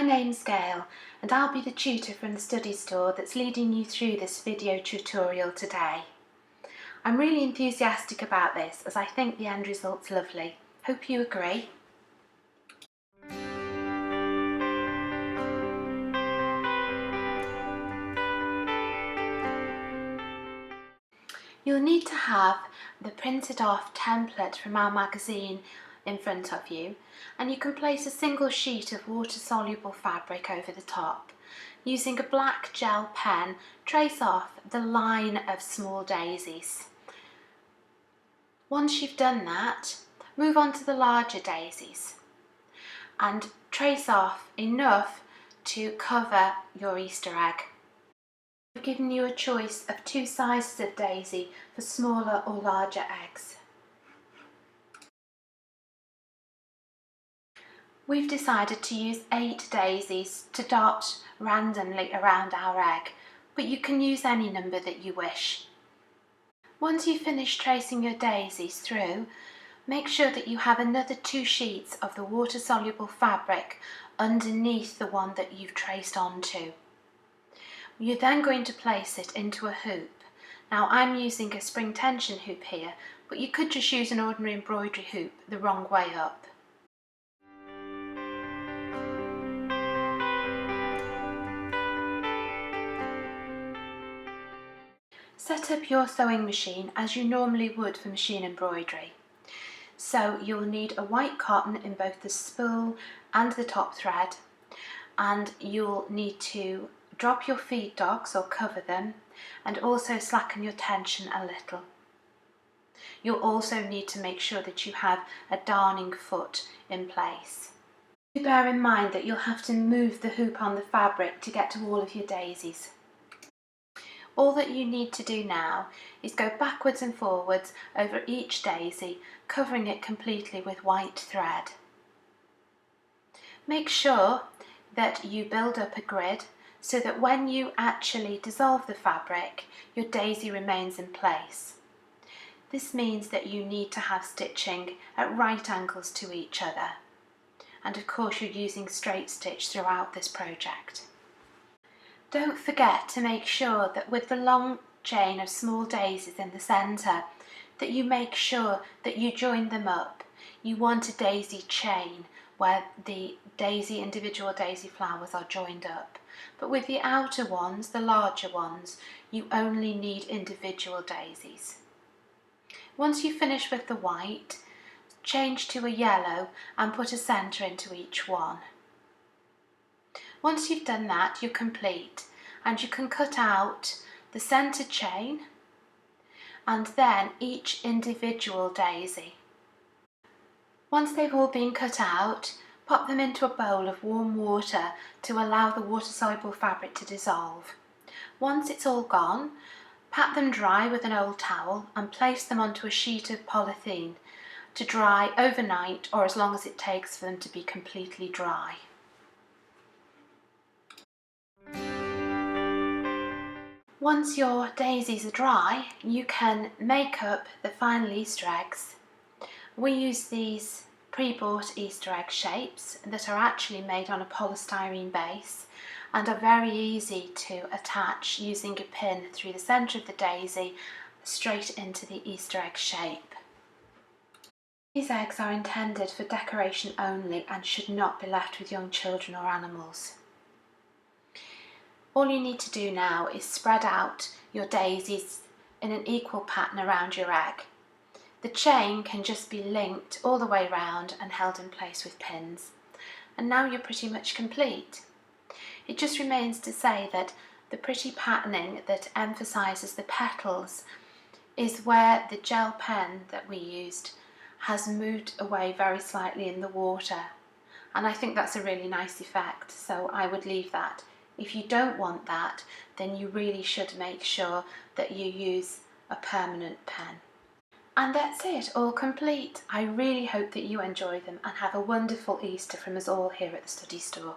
name's Gail and I'll be the tutor from the study store that's leading you through this video tutorial today. I'm really enthusiastic about this as I think the end result's lovely. Hope you agree. You'll need to have the printed off template from our magazine in front of you, and you can place a single sheet of water-soluble fabric over the top. Using a black gel pen, trace off the line of small daisies. Once you've done that, move on to the larger daisies and trace off enough to cover your Easter egg. I've given you a choice of 2 sizes of daisy for smaller or larger eggs. We've decided to use 8 daisies to dot randomly around our egg, but you can use any number that you wish. Once you've finished tracing your daisies through, make sure that you have another 2 sheets of the water-soluble fabric underneath the one that you've traced onto. You're then going to place it into a hoop. Now I'm using a spring tension hoop here, but you could just use an ordinary embroidery hoop the wrong way up. Set up your sewing machine as you normally would for machine embroidery. So you'll need a white cotton in both the spool and the top thread, and you'll need to drop your feed dogs or cover them, and also slacken your tension a little. You'll also need to make sure that you have a darning foot in place. Bear in mind that you'll have to move the hoop on the fabric to get to all of your daisies. All that you need to do now is go backwards and forwards over each daisy, covering it completely with white thread. Make sure that you build up a grid so that when you actually dissolve the fabric, your daisy remains in place. This means that you need to have stitching at right angles to each other. And of course you're using straight stitch throughout this project. Don't forget to make sure that with the long chain of small daisies in the centre, that you make sure that you join them up. You want a daisy chain where the individual daisy flowers are joined up. But with the outer ones, the larger ones, you only need individual daisies. Once you finish with the white, change to a yellow and put a centre into each one. Once you've done that, you're complete, and you can cut out the centre chain and then each individual daisy. Once they've all been cut out, pop them into a bowl of warm water to allow the water-soluble fabric to dissolve. Once it's all gone, pat them dry with an old towel and place them onto a sheet of polythene to dry overnight or as long as it takes for them to be completely dry. Once your daisies are dry, you can make up the final Easter eggs. We use these pre-bought Easter egg shapes that are actually made on a polystyrene base and are very easy to attach using a pin through the centre of the daisy straight into the Easter egg shape. These eggs are intended for decoration only and should not be left with young children or animals. All you need to do now is spread out your daisies in an equal pattern around your egg. The chain can just be linked all the way round and held in place with pins. And now you're pretty much complete. It just remains to say that the pretty patterning that emphasises the petals is where the gel pen that we used has moved away very slightly in the water. And I think that's a really nice effect, so I would leave that. If you don't want that, then you really should make sure that you use a permanent pen. And that's it, all complete. I really hope that you enjoy them and have a wonderful Easter from us all here at the Study Store.